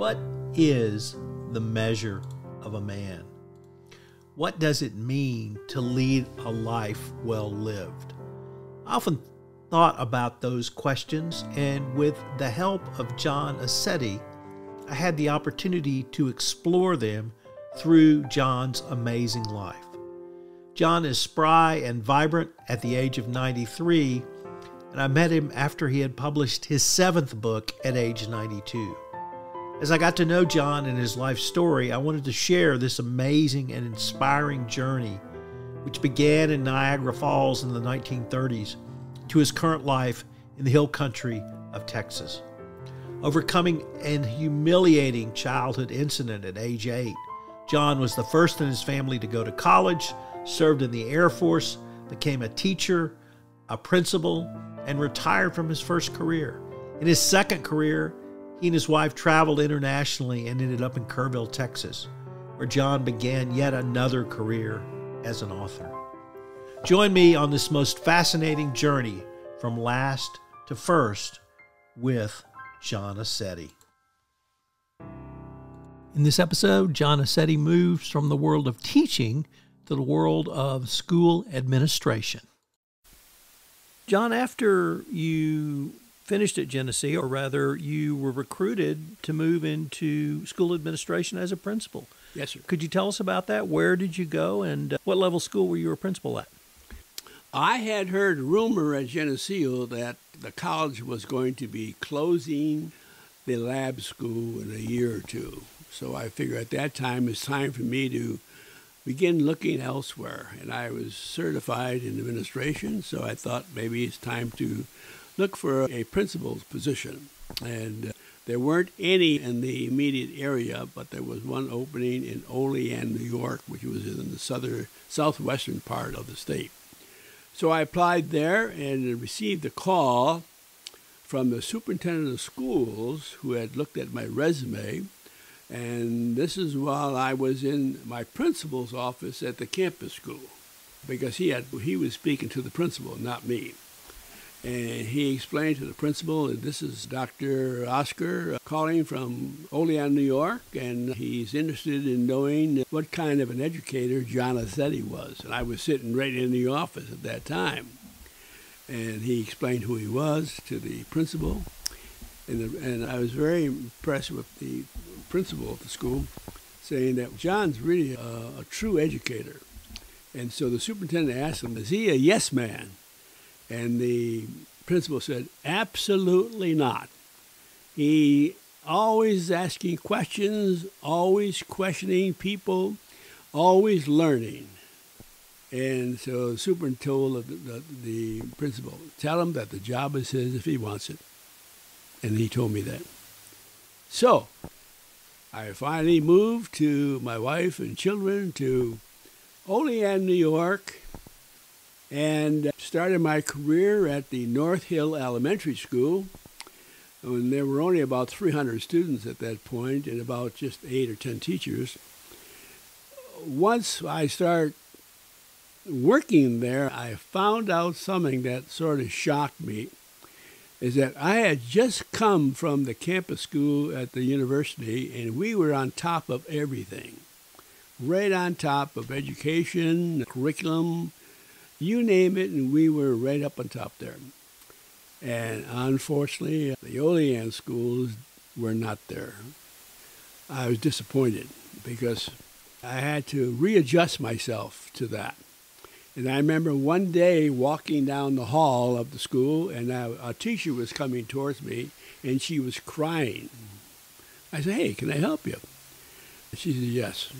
What is the measure of a man? What does it mean to lead a life well lived? I often thought about those questions, and with the help of John Aceti, I had the opportunity to explore them through John's amazing life. John is spry and vibrant at the age of 93, and I met him after he had published his 7th book at age 92. As I got to know John and his life story, I wanted to share this amazing and inspiring journey, which began in Niagara Falls in the 1930s, to his current life in the hill country of Texas. Overcoming an humiliating childhood incident at age 8, John was the first in his family to go to college, served in the Air Force, became a teacher, a principal, and retired from his first career. In his second career, he and his wife traveled internationally and ended up in Kerrville, Texas, where John began yet another career as an author. Join me on this most fascinating journey from last to first with John Aceti. In this episode, John Aceti moves from the world of teaching to the world of school administration. John, after you finished at Genesee, or rather you were recruited to move into school administration as a principal. Yes, sir. Could you tell us about that? Where did you go, and what level school were you a principal at? I had heard rumor at Genesee that the college was going to be closing the lab school in a year or two. So I figured at that time it's time for me to begin looking elsewhere. And I was certified in administration, so I thought maybe it's time to look for a principal's position. And there weren't any in the immediate area, but there was one opening in Oleyan, New York, which was in the southwestern part of the state. So I applied there and received a call from the superintendent of schools who had looked at my resume. And this is while I was in my principal's office at the campus school, because he was speaking to the principal, not me. And he explained to the principal that this is Dr. Oscar calling from Oleyan, New York, and he's interested in knowing what kind of an educator John Aceti was. And I was sitting right in the office at that time. And he explained who he was to the principal. And I was very impressed with the principal of the school, saying that John's really a true educator. And so the superintendent asked him, is he a yes man? And the principal said, absolutely not. He always asking questions, always questioning people, always learning. And so the superintendent told the principal, tell him that the job is his if he wants it. And he told me that. So I finally moved to my wife and children to Oleyan, New York, and started my career at the North Hill Elementary School. And there were only about 300 students at that point and about just 8 or 10 teachers. Once I started working there, I found out something that sort of shocked me, is that I had just come from the campus school at the university, and we were on top of everything, right on top of education, curriculum, you name it, and we were right up on top there. And unfortunately, the Oleyan schools were not there. I was disappointed because I had to readjust myself to that. And I remember one day walking down the hall of the school, and a teacher was coming towards me, and she was crying. I said, hey, can I help you? She said, yes.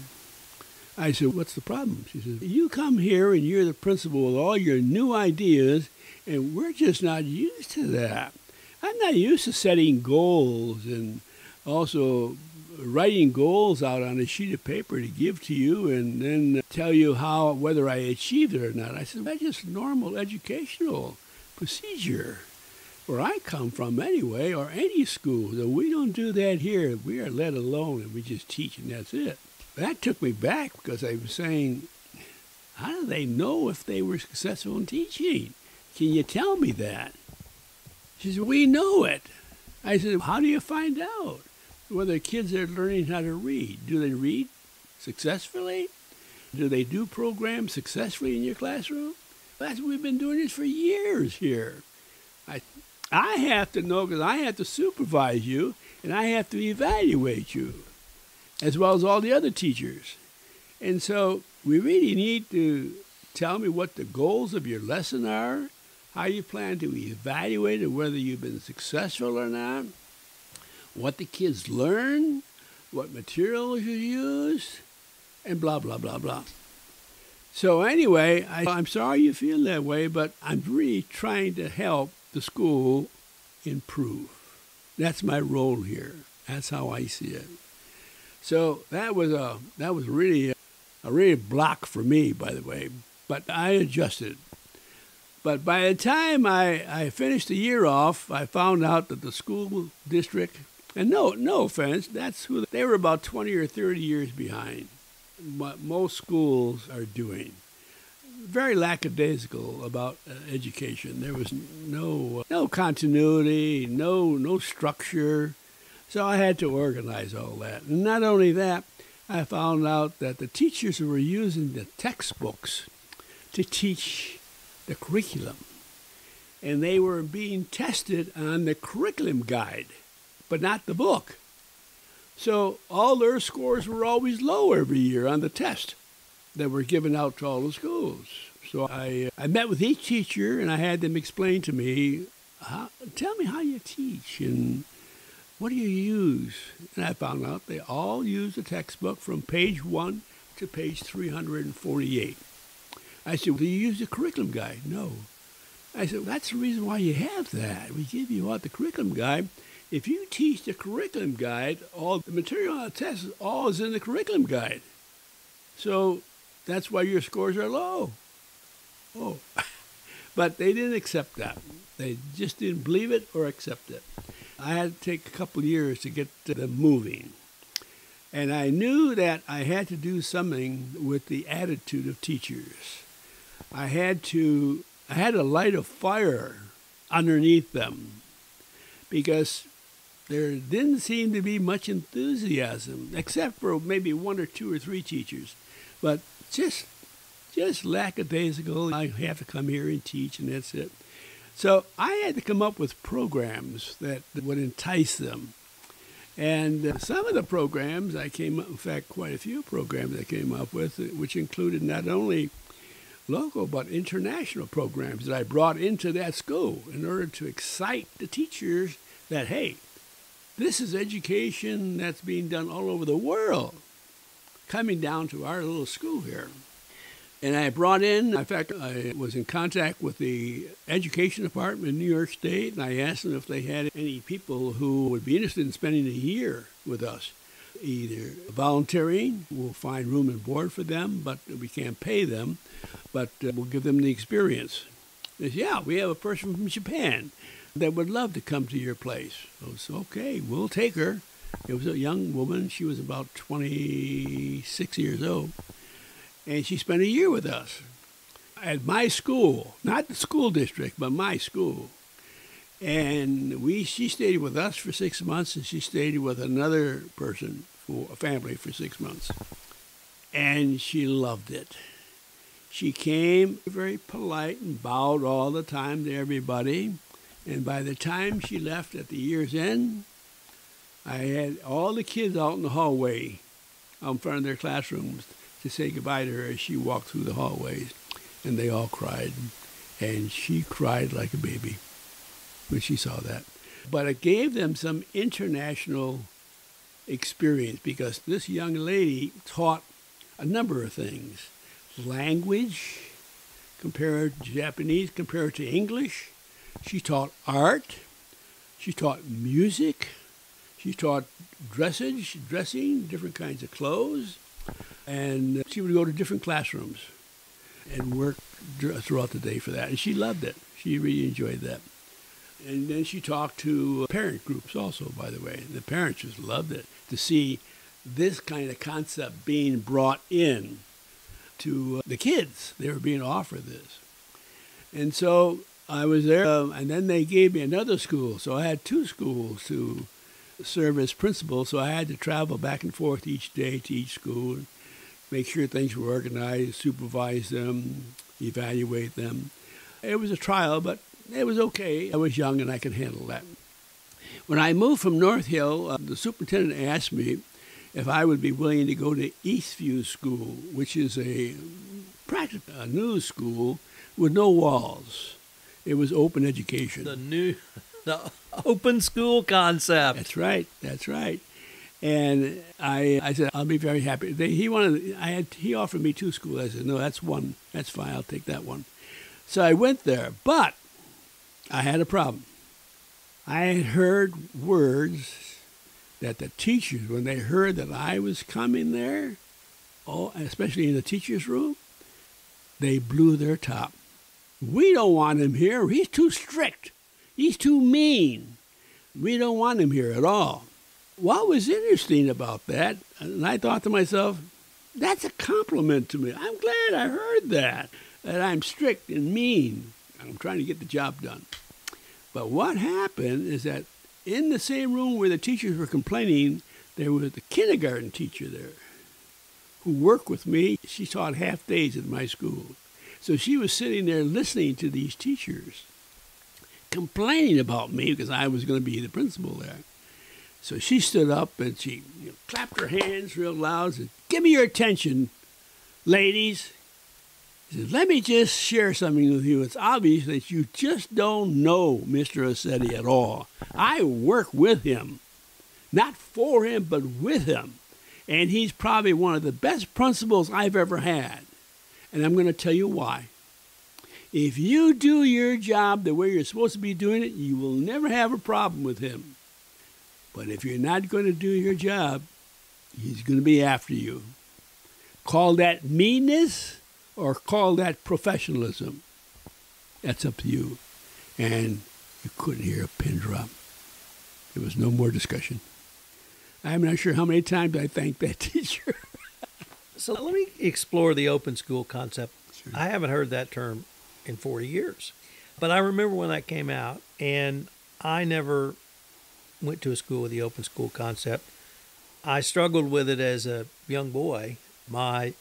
I said, what's the problem? She said, you come here and you're the principal with all your new ideas, and we're just not used to that. I'm not used to setting goals and also writing goals out on a sheet of paper to give to you and then tell you whether I achieved it or not. I said, that's just normal educational procedure where I come from anyway, or any school. So we don't do that here. We are let alone and we just teach and that's it. That took me back because I was saying, how do they know if they were successful in teaching? Can you tell me that? She said, we know it. I said, how do you find out? whether kids are learning how to read. Do they read successfully? Do they do programs successfully in your classroom? That's we've been doing this for years here. I have to know because I have to supervise you and I have to evaluate you, as well as all the other teachers. And so we really need to tell me what the goals of your lesson are, how you plan to evaluate it, whether you've been successful or not, what the kids learn, what materials you use, and blah, blah, blah, blah. So anyway, I'm sorry you feel that way, but I'm really trying to help the school improve. That's my role here. That's how I see it. So that was really a block for me, by the way, but I adjusted. But by the time I finished the year off, I found out that the school district, and no offense, they were about 20 or 30 years behind what most schools are doing. Very lackadaisical about education. There was no continuity, no structure. So I had to organize all that. And not only that, I found out that the teachers were using the textbooks to teach the curriculum. And they were being tested on the curriculum guide, but not the book. So all their scores were always low every year on the test that were given out to all the schools. So I met with each teacher and I had them explain to me, tell me how you teach and what do you use? And I found out they all use the textbook from page 1 to page 348. I said, well, do you use the curriculum guide? No. I said, well, that's the reason why you have that. We give you out the curriculum guide. If you teach the curriculum guide, all the material on the test all is in the curriculum guide. So that's why your scores are low. Oh, but they didn't accept that. They just didn't believe it or accept it. I had to take a couple of years to get them moving. And I knew that I had to do something with the attitude of teachers. I had to light a fire underneath them because there didn't seem to be much enthusiasm, except for maybe 1 or 2 or 3 teachers. But just lackadaisical. I have to come here and teach, and that's it. So I had to come up with programs that would entice them. And some of the programs in fact, quite a few programs I came up with, which included not only local but international programs that I brought into that school in order to excite the teachers that, hey, this is education that's being done all over the world, coming down to our little school here. And I brought in fact, I was in contact with the education department in New York State, and I asked them if they had any people who would be interested in spending a year with us, either volunteering, we'll find room and board for them, but we can't pay them, but we'll give them the experience. They said, yeah, we have a person from Japan that would love to come to your place. I said, okay, we'll take her. It was a young woman. She was about 26 years old. And she spent a year with us at my school, not the school district, but my school. And she stayed with us for 6 months, and she stayed with another person, for a family, for 6 months. And she loved it. She came very polite and bowed all the time to everybody. And by the time she left at the year's end, I had all the kids out in the hallway, out in front of their classrooms, to say goodbye to her as she walked through the hallways. And they all cried. And she cried like a baby when she saw that. But it gave them some international experience because this young lady taught a number of things. Language, compared to Japanese, compared to English. She taught art. She taught music. She taught dressing, different kinds of clothes. And she would go to different classrooms and work throughout the day for that. And she loved it. She really enjoyed that. And then she talked to parent groups also, by the way. The parents just loved it, to see this kind of concept being brought in to the kids. They were being offered this. And so I was there, and then they gave me another school. So I had 2 schools to serve as principal, so I had to travel back and forth each day to each school and make sure things were organized, supervise them, evaluate them. It was a trial, but it was okay. I was young and I could handle that. When I moved from North Hill, the superintendent asked me if I would be willing to go to Eastview School, which is a new school with no walls. It was open education. The open school concept. That's right. That's right. And I said, I'll be very happy. He offered me 2 schools. I said, no, that's one. That's fine. I'll take that one. So I went there, but I had a problem. I had heard words that the teachers, when they heard that I was coming there, especially in the teacher's room, they blew their top. We don't want him here. He's too strict. He's too mean. We don't want him here at all. What was interesting about that, and I thought to myself, that's a compliment to me. I'm glad I heard that I'm strict and mean. I'm trying to get the job done. But what happened is that in the same room where the teachers were complaining, there was the kindergarten teacher there who worked with me. She taught half days at my school. So she was sitting there listening to these teachers complaining about me because I was going to be the principal there. So she stood up and she clapped her hands real loud and said, "Give me your attention, ladies." She said, "Let me just share something with you. It's obvious that you just don't know Mr. Aceti at all. I work with him, not for him, but with him. And he's probably one of the best principals I've ever had. And I'm going to tell you why. If you do your job the way you're supposed to be doing it, you will never have a problem with him. But if you're not going to do your job, he's going to be after you. Call that meanness or call that professionalism. That's up to you." And you couldn't hear a pin drop. There was no more discussion. I'm not sure how many times I thanked that teacher. So let me explore the open school concept. Sure. I haven't heard that term in 40 years. But I remember when that came out, and I never went to a school with the open school concept. I struggled with it as a young boy. My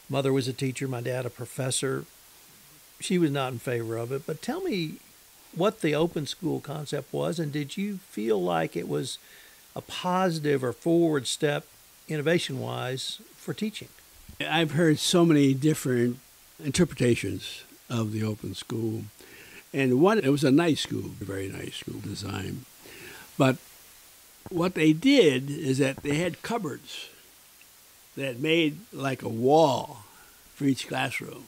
mother was a teacher, my dad a professor. She was not in favor of it. But tell me what the open school concept was, and did you feel like it was a positive or forward step innovation-wise for teaching? I've heard so many different interpretations of the open school. And it was a nice school, a very nice school design. But what they did is that they had cupboards that made like a wall for each classroom.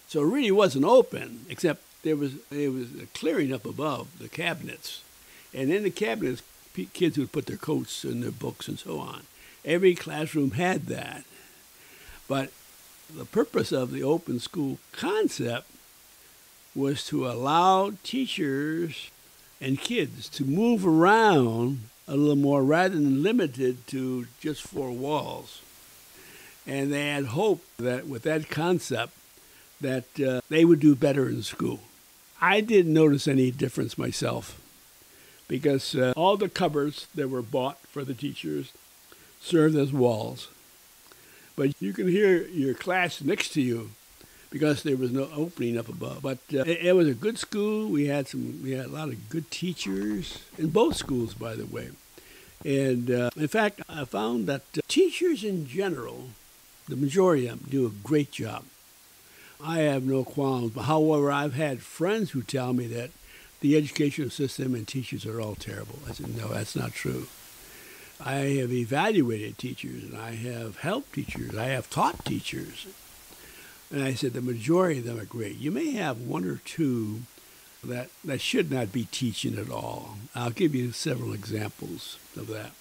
So it really wasn't open, except it was a clearing up above the cabinets. And in the cabinets, kids would put their coats and their books and so on. Every classroom had that. But the purpose of the open school concept was to allow teachers and kids to move around a little more rather than limited to just 4 walls. And they had hope that with that concept that they would do better in school. I didn't notice any difference myself because all the cupboards that were bought for the teachers served as walls. But you can hear your class next to you because there was no opening up above. But it was a good school. We had a lot of good teachers in both schools, by the way. And in fact, I found that teachers in general, the majority of them, do a great job. I have no qualms. However, I've had friends who tell me that the educational system and teachers are all terrible. I said, no, that's not true. I have evaluated teachers, and I have helped teachers. I have taught teachers. And I said the majority of them are great. You may have 1 or 2 that should not be teaching at all. I'll give you several examples of that.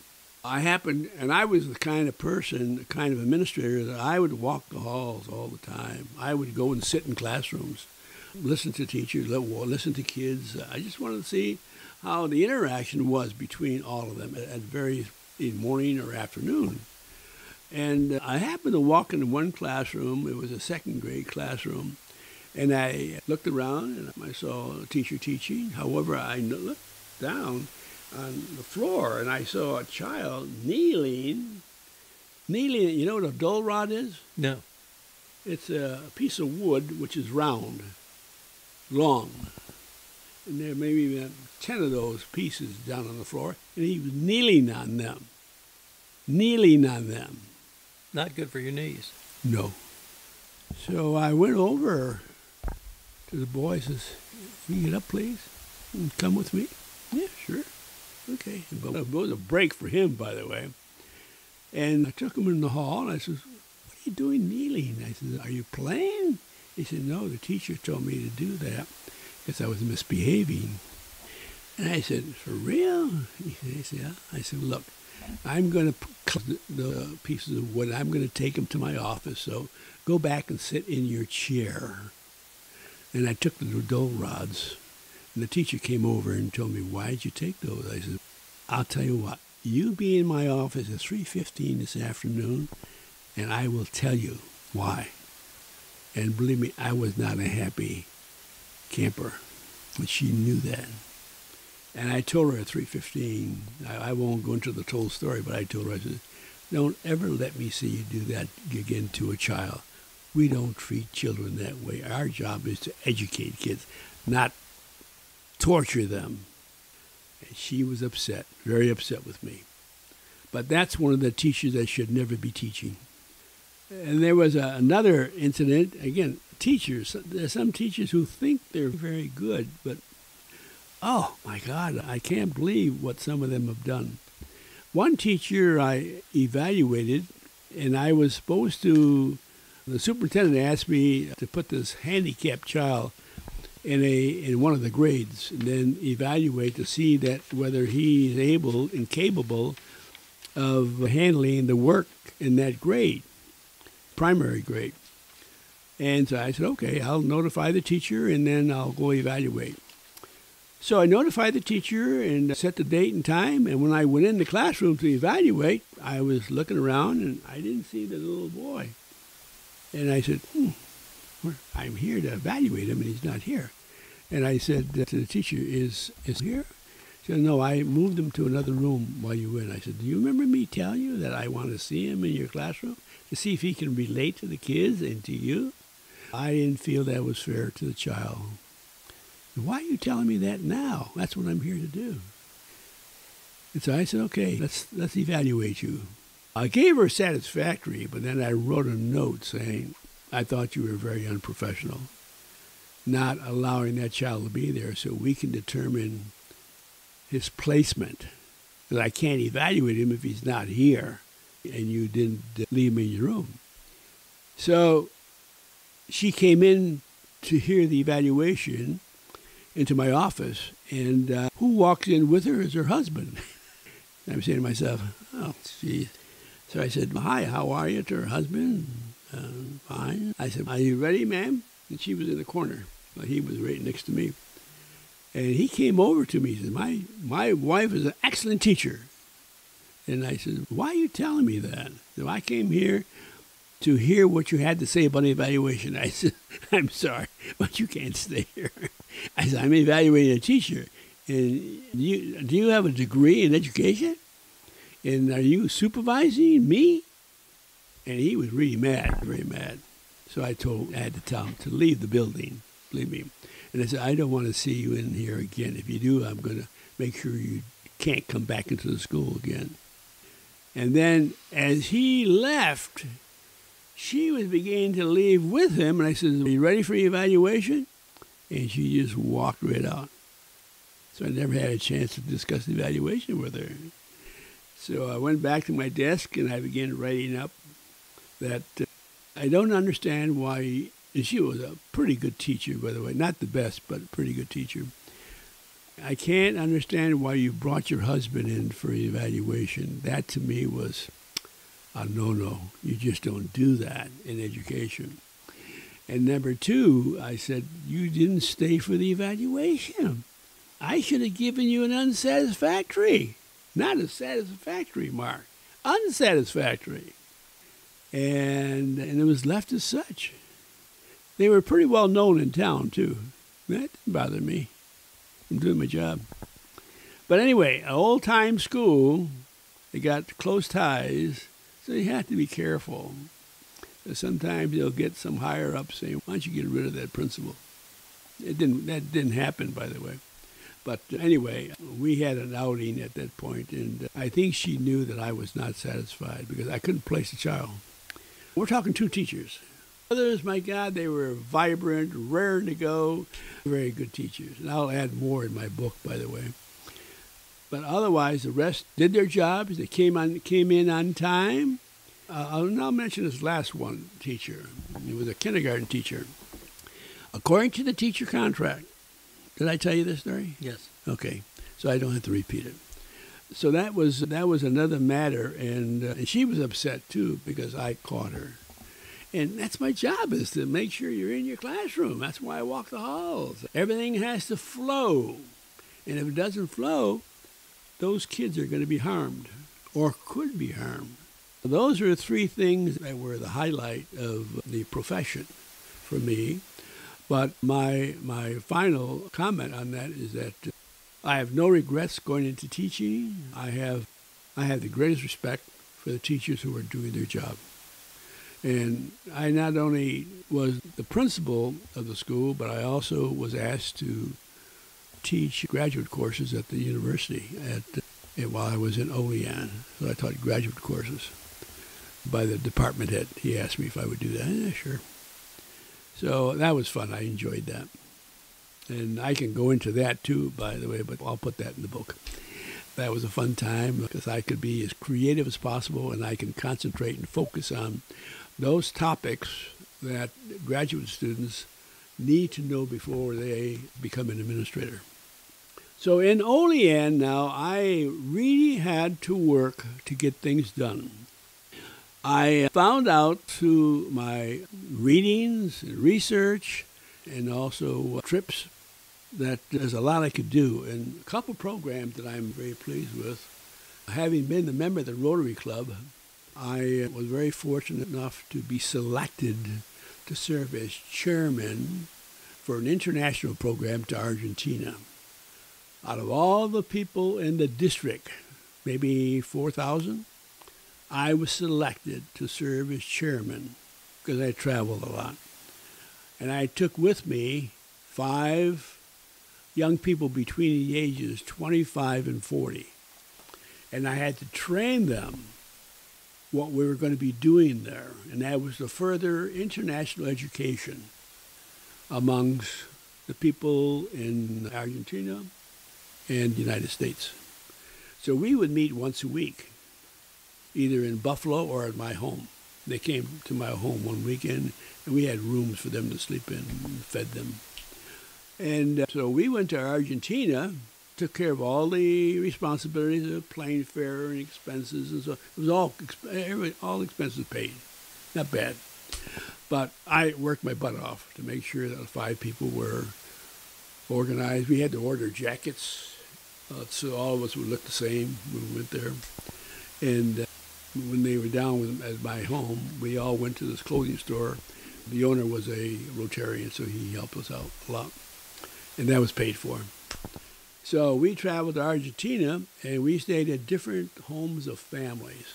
I was the kind of person, the kind of administrator that I would walk the halls all the time. I would go and sit in classrooms, listen to teachers, listen to kids. I just wanted to see how the interaction was between all of them at various morning or afternoon. And I happened to walk into one classroom. It was a 2nd grade classroom. And I looked around and I saw a teacher teaching. However, I looked down on the floor, and I saw a child kneeling. You know what a dole rod is? No. It's a piece of wood which is round, long. And there may be 10 of those pieces down on the floor, and he was kneeling on them. Kneeling on them. Not good for your knees. No. So I went over to the boy and says, "Can you get up, please? And come with me?" "Yeah, sure." "Okay." But it was a break for him, by the way. And I took him in the hall, and I said, "What are you doing kneeling?" I said, "Are you playing?" He said, "No, the teacher told me to do that because I was misbehaving." And I said, "For real?" He said, "Yeah." I said, "Look, I'm going to cut the pieces of wood. I'm going to take them to my office, so go back and sit in your chair." And I took the dole rods, and the teacher came over and told me, "Why did you take those?" I said, "I'll tell you what. You be in my office at 3:15 this afternoon, and I will tell you why." And believe me, I was not a happy camper, and she knew that. And I told her at 3:15, I won't go into the whole story, but I told her, I said, "Don't ever let me see you do that again to a child. We don't treat children that way. Our job is to educate kids, not torture them." And she was upset, very upset with me. But that's one of the teachers that should never be teaching. And there was another incident. Again, teachers. There's some teachers who think they're very good, but oh my God, I can't believe what some of them have done. One teacher I evaluated, and I was supposed to, the superintendent asked me to put this handicapped child in one of the grades, and then evaluate to see that whether he is able and capable of handling the work in that grade, primary grade. And so I said, "Okay, I'll notify the teacher, and then I'll go evaluate." So I notified the teacher and set the date and time, and when I went in the classroom to evaluate, I was looking around, and I didn't see the little boy. And I said, "I'm here to evaluate him, and he's not here." And I said to the teacher, is he here? She said, "No, I moved him to another room while you were in." I said, "Do you remember me telling you that I want to see him in your classroom to see if he can relate to the kids and to you?" I didn't feel that was fair to the child. "Why are you telling me that now? That's what I'm here to do." And so I said, "Okay, let's evaluate you." I gave her satisfactory, but then I wrote a note saying, "I thought you were very unprofessional, not allowing that child to be there so we can determine his placement. That I can't evaluate him if he's not here, and you didn't leave him in your room." So she came in to hear the evaluation into my office, and who walks in with her is her husband. I'm saying to myself, "Oh, geez." So I said, "Hi, how are you?" to her husband. "Fine." I said, "Are you ready, ma'am?" And she was in the corner. He was right next to me. And he came over to me. He said, my wife is an excellent teacher." And I said, "Why are you telling me that?" So I came here to hear what you had to say about the evaluation. I said, "I'm sorry, but you can't stay here." I said, "I'm evaluating a teacher. And do you have a degree in education? And are you supervising me?" And he was really mad, very mad. So I had to tell him to leave the building, believe me. And I said, "I don't want to see you in here again. If you do, I'm going to make sure you can't come back into the school again." And then as he left, she was beginning to leave with him. And I said, "Are you ready for your evaluation?" And she just walked right out. So I never had a chance to discuss the evaluation with her. So I went back to my desk and I began writing up that I don't understand why, and she was a pretty good teacher, by the way, not the best, but a pretty good teacher. "I can't understand why you brought your husband in for evaluation. That to me was a no-no. You just don't do that in education." And number two, I said, "You didn't stay for the evaluation. I should have given you an unsatisfactory." Not a satisfactory mark, unsatisfactory. And it was left as such. They were pretty well known in town, too. That didn't bother me. I'm doing my job. But anyway, an old-time school, they got close ties, so you have to be careful. Sometimes you'll get some higher up saying, why don't you get rid of that principal? That didn't happen, by the way. But anyway, we had an outing at that point, and I think she knew that I was not satisfied because I couldn't place a child. We're talking 2 teachers. Others, my God, they were vibrant, raring to go, very good teachers. And I'll add more in my book, by the way. But otherwise, the rest did their jobs. They came in on time. I'll now mention this last one teacher. He was a kindergarten teacher. According to the teacher contract, did I tell you this story? Yes. Okay, so I don't have to repeat it. So that was another matter, and she was upset too because I caught her. And that's my job, is to make sure you're in your classroom. That's why I walk the halls. Everything has to flow. And if it doesn't flow, those kids are going to be harmed or could be harmed. Those are 3 things that were the highlight of the profession for me. But my final comment on that is that I have no regrets going into teaching. I have the greatest respect for the teachers who are doing their job. And I not only was the principal of the school, but I also was asked to teach graduate courses at the university while I was in Oleyan. So I taught graduate courses by the department head. He asked me if I would do that. Yeah, sure. So that was fun. I enjoyed that. And I can go into that too, by the way, but I'll put that in the book. That was a fun time because I could be as creative as possible and I can concentrate and focus on those topics that graduate students need to know before they become an administrator. So in Oleyan now, I really had to work to get things done. I found out through my readings and research and also trips that there's a lot I could do. And a couple programs that I'm very pleased with. Having been a member of the Rotary Club, I was very fortunate enough to be selected to serve as chairman for an international program to Argentina. Out of all the people in the district, maybe 4,000, I was selected to serve as chairman because I traveled a lot. And I took with me 5 young people between the ages 25 and 40. And I had to train them what we were going to be doing there. And that was to further international education amongst the people in Argentina and the United States. So we would meet once a week, either in Buffalo or at my home. They came to my home one weekend, and we had rooms for them to sleep in and fed them. And so we went to Argentina, took care of all the responsibilities of plane fare and expenses, and so it was all expenses paid. Not bad. But I worked my butt off to make sure that the 5 people were organized. We had to order jackets, so all of us would look the same when we went there. And when they were down at my home, we all went to this clothing store. The owner was a Rotarian, so he helped us out a lot. And that was paid for. So we traveled to Argentina, and we stayed at different homes of families.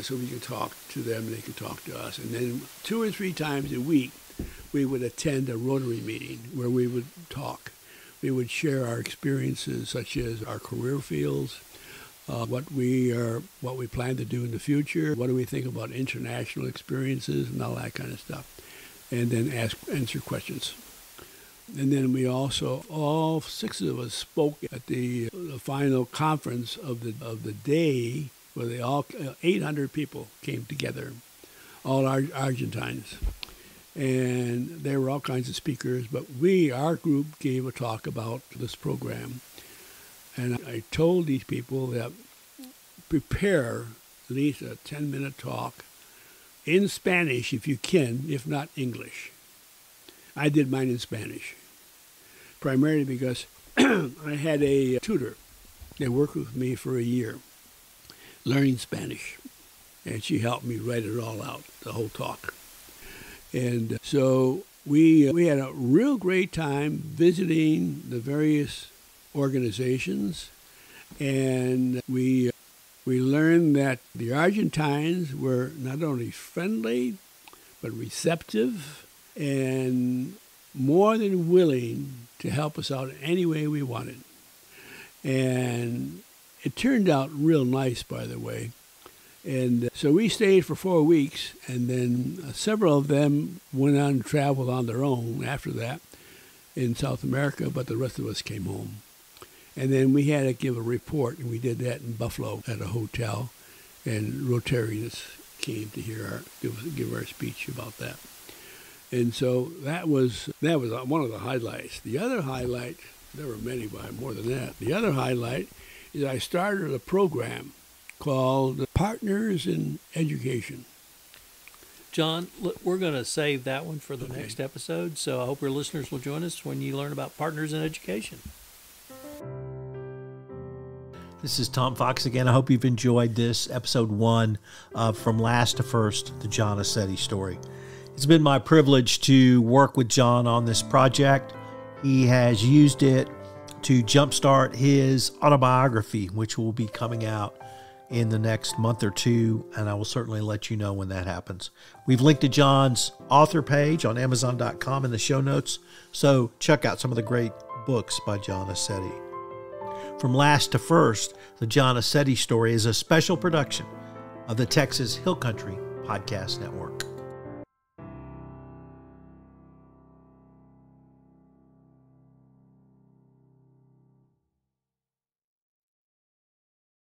So we could talk to them, and they could talk to us. And then 2 or 3 times a week, we would attend a Rotary meeting where we would talk. We would share our experiences, such as our career fields, what we plan to do in the future, what do we think about international experiences, and all that kind of stuff, and then answer questions. And then we also, all 6 of us spoke at the final conference of the day, where 800 people came together, all Argentines. And there were all kinds of speakers, but our group gave a talk about this program. And I told these people that prepare at least a 10-minute talk in Spanish if you can, if not English. I did mine in Spanish, primarily because I had a tutor that worked with me for a year, learning Spanish. And she helped me write it all out, the whole talk. And so we had a real great time visiting the various organizations And we learned that the Argentines were not only friendly, but receptive and more than willing to help us out any way we wanted. And it turned out real nice, by the way. And so we stayed for 4 weeks, and then several of them went on and traveled on their own after that in South America, but the rest of us came home. And then we had to give a report, and we did that in Buffalo at a hotel, and Rotarians came to give our speech about that. And so that was one of the highlights. The other highlight, there were many, but more than that. The other highlight is I started a program called Partners in Education. John, look, we're going to save that one for the next episode, so I hope your listeners will join us when you learn about Partners in Education. This is Tom Fox again. I hope you've enjoyed this episode 1 of From Last to First, the John Aceti Story. It's been my privilege to work with John on this project. He has used it to jumpstart his autobiography, which will be coming out in the next month or two, and I will certainly let you know when that happens. We've linked to John's author page on Amazon.com in the show notes, so check out some of the great books by John Aceti. From Last to First, the John Aceti Story is a special production of the Texas Hill Country Podcast Network.